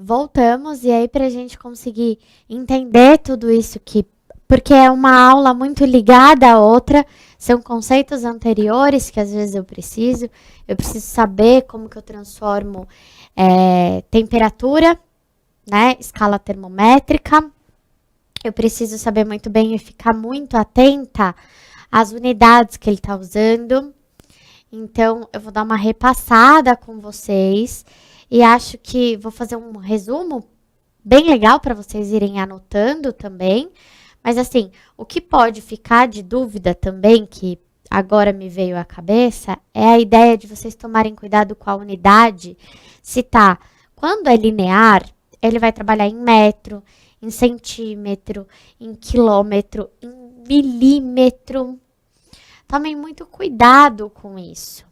voltamos e aí para a gente conseguir entender tudo isso porque é uma aula muito ligada à outra, são conceitos anteriores que às vezes eu preciso saber como que eu transformo temperatura, né, escala termométrica, eu preciso saber muito bem e ficar muito atenta às unidades que ele está usando. Então, eu vou dar uma repassada com vocês e acho que vou fazer um resumo bem legal para vocês irem anotando também. Mas assim, o que pode ficar de dúvida também, que agora me veio à cabeça, é a ideia de vocês tomarem cuidado com a unidade. Se tá, quando é linear, ele vai trabalhar em metro, em centímetro, em quilômetro, em milímetro. Tomem muito cuidado com isso.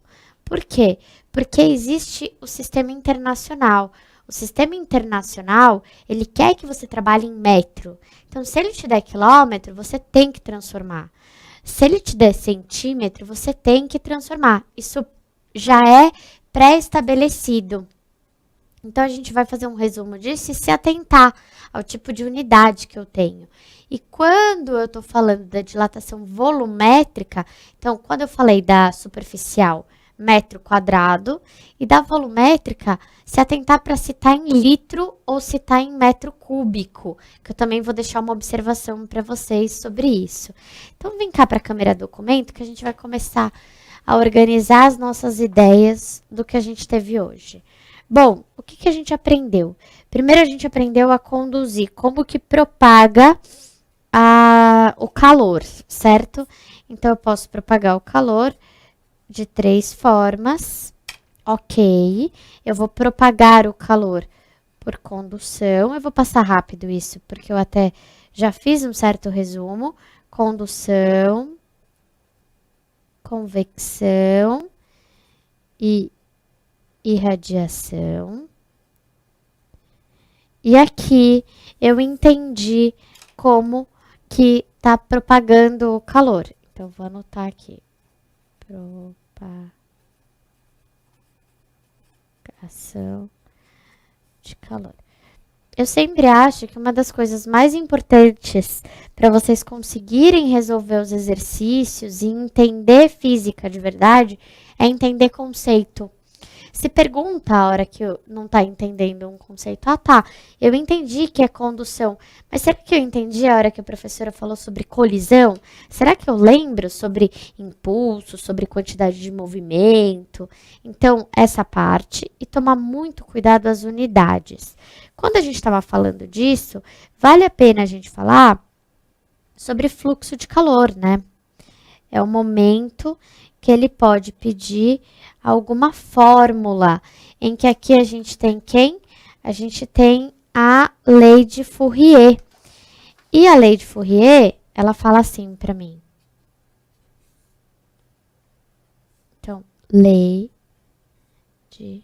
Por quê? Porque existe o sistema internacional. O sistema internacional, ele quer que você trabalhe em metro. Então, se ele te der quilômetro, você tem que transformar. Se ele te der centímetro, você tem que transformar. Isso já é pré-estabelecido. Então, a gente vai fazer um resumo disso e se atentar ao tipo de unidade que eu tenho. E quando eu estou falando da dilatação volumétrica, então, quando eu falei da superficial, metro quadrado, e da volumétrica, se atentar para se está em litro ou se está em metro cúbico, que eu também vou deixar uma observação para vocês sobre isso. Então, vem cá para a câmera documento que a gente vai começar a organizar as nossas ideias do que a gente teve hoje. Bom, o que a gente aprendeu? Primeiro, a gente aprendeu a conduzir como que propaga o calor, certo? Então, eu posso propagar o calor de 3 formas. Ok. Eu vou propagar o calor por condução. Eu vou passar rápido isso, porque eu até já fiz um certo resumo. Condução, convecção e irradiação. E aqui eu entendi como que está propagando o calor. Então, vou anotar aqui. Propagação de calor. Eu sempre acho que uma das coisas mais importantes para vocês conseguirem resolver os exercícios e entender física de verdade é entender conceito. Se pergunta a hora que não está entendendo um conceito. Ah, tá, eu entendi que é condução, mas será que eu entendi a hora que a professora falou sobre colisão? Será que eu lembro sobre impulso, sobre quantidade de movimento? Então, essa parte e tomar muito cuidado às unidades. Quando a gente estava falando disso, vale a pena a gente falar sobre fluxo de calor, né? É o momento que ele pode pedir alguma fórmula, em que aqui a gente tem quem? A gente tem a lei de Fourier. E a lei de Fourier, ela fala assim para mim. Então, lei de...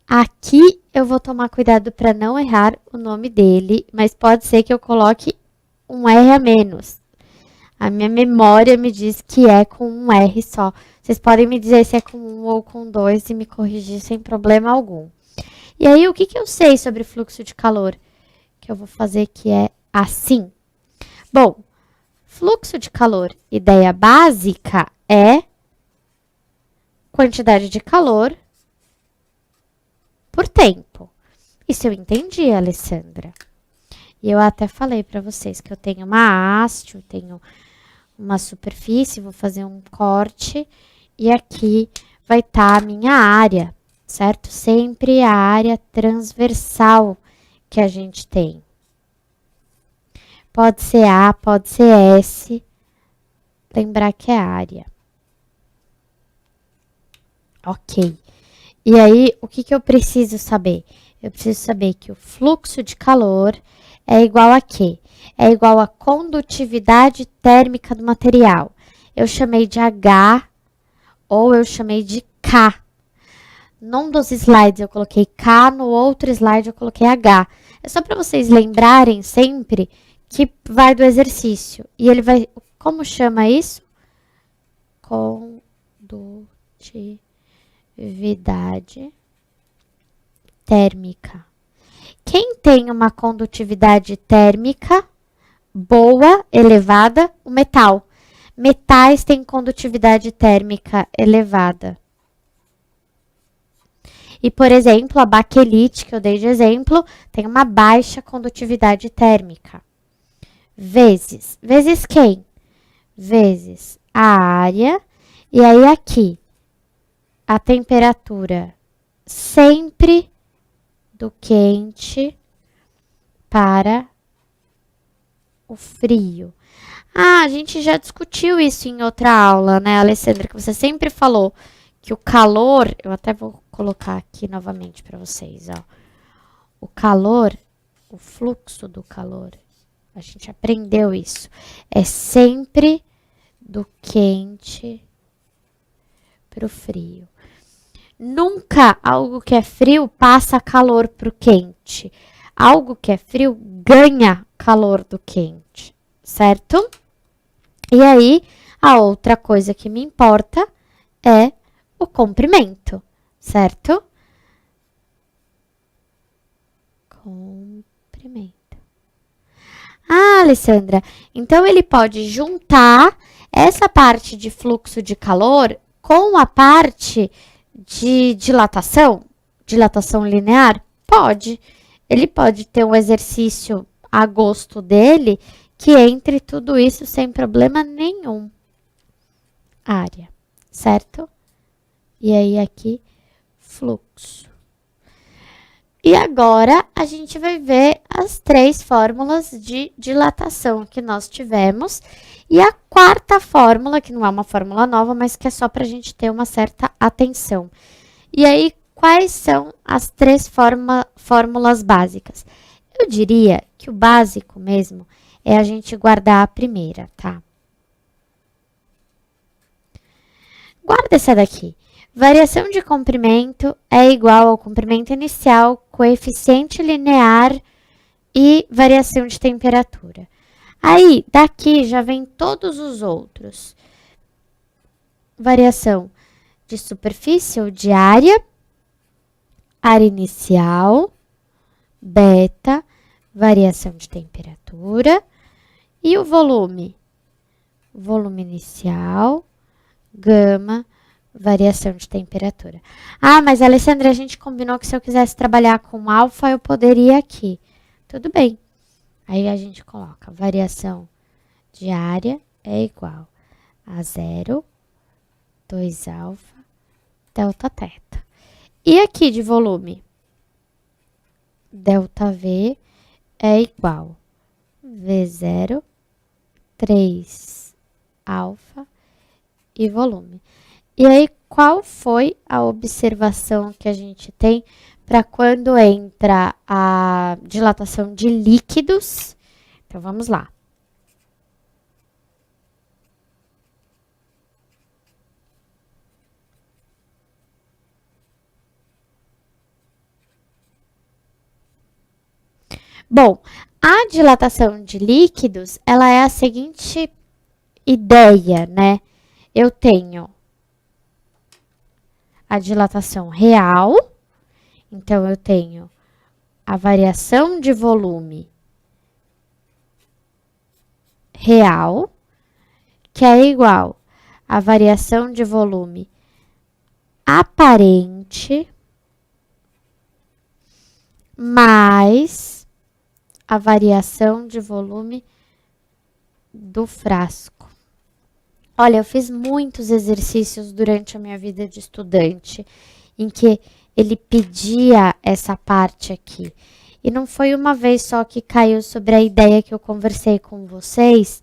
Aqui eu vou tomar cuidado para não errar o nome dele, mas pode ser que eu coloque um R a menos. A minha memória me diz que é com um R só. Vocês podem me dizer se é com um ou com dois e me corrigir sem problema algum. E aí, o que eu sei sobre fluxo de calor? Que eu vou fazer que é assim. Bom, fluxo de calor, ideia básica é quantidade de calor por tempo. Isso eu entendi, Alessandra. E eu até falei para vocês que eu tenho uma haste, eu tenho uma superfície, vou fazer um corte e aqui vai estar a minha área, certo? Sempre a área transversal que a gente tem. Pode ser A, pode ser S, lembrar que é área. Ok. E aí, o que eu preciso saber? Eu preciso saber que o fluxo de calor é igual a quê? É igual à condutividade térmica do material. Eu chamei de H ou eu chamei de K. Num dos slides eu coloquei K, no outro slide eu coloquei H. É só para vocês lembrarem sempre que vai do exercício. E ele vai... Como chama isso? Condutividade térmica. Quem tem uma condutividade térmica boa, elevada? O metal. Metais têm condutividade térmica elevada. E, por exemplo, a baquelite, que eu dei de exemplo, tem uma baixa condutividade térmica. Vezes quem? Vezes a área. E aí, aqui, a temperatura sempre do quente para o frio. Ah, a gente já discutiu isso em outra aula, né, Alessandra? Que você sempre falou que o calor, eu até vou colocar aqui novamente para vocês, ó. O calor, o fluxo do calor, a gente aprendeu isso. É sempre do quente para o frio. Nunca algo que é frio passa calor para o quente. Algo que é frio ganha calor do quente, certo? E aí, a outra coisa que me importa é o comprimento, certo? Comprimento. Ah, Alessandra, então ele pode juntar essa parte de fluxo de calor com a parte de dilatação linear? Pode. Ele pode ter um exercício a gosto dele que entre tudo isso sem problema nenhum. Área, certo? E aí aqui, fluxo. E agora a gente vai ver as 3 fórmulas de dilatação que nós tivemos. E a quarta fórmula, que não é uma fórmula nova, mas que é só para a gente ter uma certa atenção. E aí, quais são as 3 fórmulas básicas? Eu diria que o básico mesmo é a gente guardar a primeira, tá? Guarda essa daqui. Variação de comprimento é igual ao comprimento inicial, coeficiente linear e variação de temperatura. Aí, daqui já vem todos os outros. Variação de superfície ou de área, área inicial, beta, variação de temperatura e o volume. Volume inicial, gama, variação de temperatura. Ah, mas Alessandra, a gente combinou que se eu quisesse trabalhar com alfa, eu poderia aqui. Tudo bem. Aí a gente coloca variação de área é igual a 0, 2 alfa, delta teta. E aqui de volume? Delta V é igual V0, 3 alfa e volume. E aí, qual foi a observação que a gente tem para quando entra a dilatação de líquidos? Então, vamos lá. Bom, a dilatação de líquidos, ela é a seguinte ideia, né? Eu tenho a dilatação real, então eu tenho a variação de volume real, que é igual à variação de volume aparente mais a variação de volume do frasco. Olha, eu fiz muitos exercícios durante a minha vida de estudante em que ele pedia essa parte aqui. E não foi uma vez só que caiu sobre a ideia que eu conversei com vocês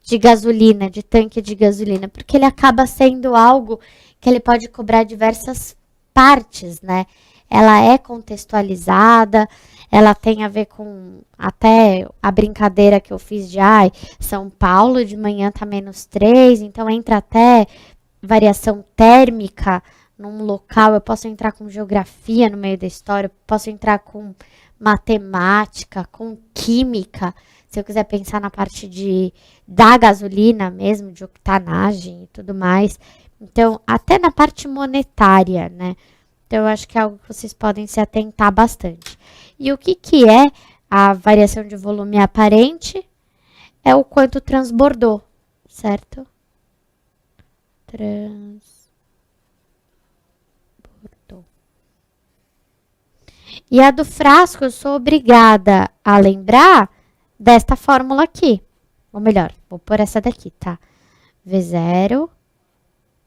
de gasolina, de tanque de gasolina, porque ele acaba sendo algo que ele pode cobrar diversas partes, né? Ela é contextualizada, ela tem a ver com até a brincadeira que eu fiz de São Paulo de manhã tá -3, então entra até variação térmica num local, eu posso entrar com geografia no meio da história, eu posso entrar com matemática, com química, se eu quiser pensar na parte da gasolina mesmo, de octanagem e tudo mais. Então, até na parte monetária, né? Então, eu acho que é algo que vocês podem se atentar bastante. E o que é a variação de volume aparente? É o quanto transbordou, certo? Transbordou. E a do frasco, eu sou obrigada a lembrar desta fórmula aqui. Ou melhor, vou pôr essa daqui, tá? V0,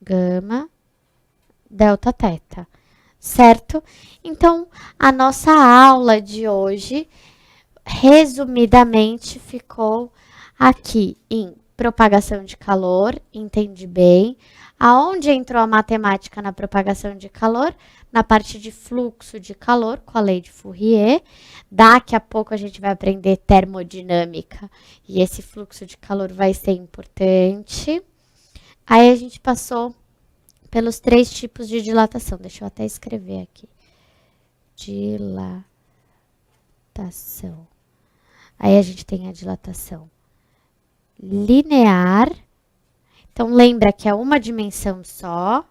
gama, delta teta, certo? Então, a nossa aula de hoje, resumidamente, ficou aqui em propagação de calor, entendi bem. Aonde entrou a matemática na propagação de calor? Na parte de fluxo de calor, com a lei de Fourier. Daqui a pouco a gente vai aprender termodinâmica e esse fluxo de calor vai ser importante. Aí a gente passou pelos 3 tipos de dilatação. Deixa eu até escrever aqui. Dilatação. Aí a gente tem a dilatação linear. Então, lembra que é uma dimensão só.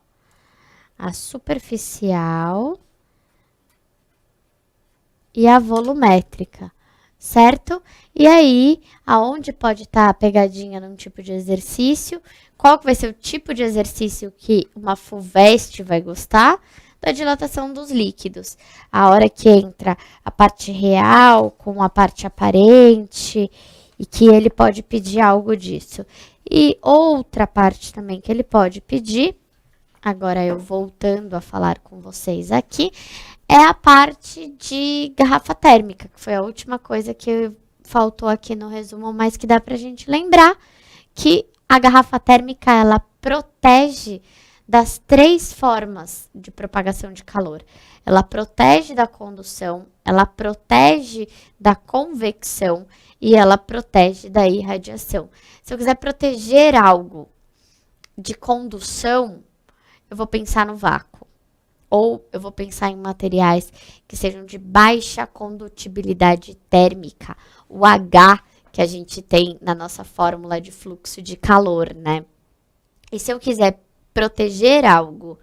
A superficial e a volumétrica, certo? E aí, aonde pode estar a pegadinha num tipo de exercício? Qual que vai ser o tipo de exercício que uma FUVEST vai gostar? Da dilatação dos líquidos. A hora que entra a parte real com a parte aparente e que ele pode pedir algo disso. E outra parte também que ele pode pedir, agora eu voltando a falar com vocês aqui, é a parte de garrafa térmica, que foi a última coisa que faltou aqui no resumo, mas que dá pra gente lembrar que a garrafa térmica, ela protege das 3 formas de propagação de calor. Ela protege da condução, ela protege da convecção e ela protege da irradiação. Se eu quiser proteger algo de condução, eu vou pensar no vácuo. Ou eu vou pensar em materiais que sejam de baixa condutibilidade térmica. O H que a gente tem na nossa fórmula de fluxo de calor, né? E se eu quiser proteger algo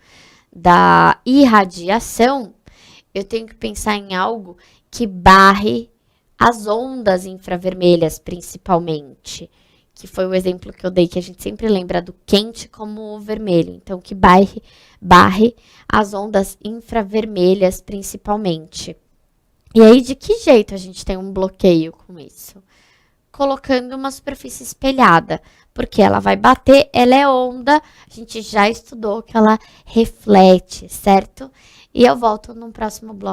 da irradiação, eu tenho que pensar em algo que barre as ondas infravermelhas, principalmente. Que foi o exemplo que eu dei, que a gente sempre lembra do quente como o vermelho. Então, que barre as ondas infravermelhas, principalmente. E aí, de que jeito a gente tem um bloqueio com isso? Colocando uma superfície espelhada, porque ela vai bater, ela é onda, a gente já estudou que ela reflete, certo? E eu volto no próximo bloco.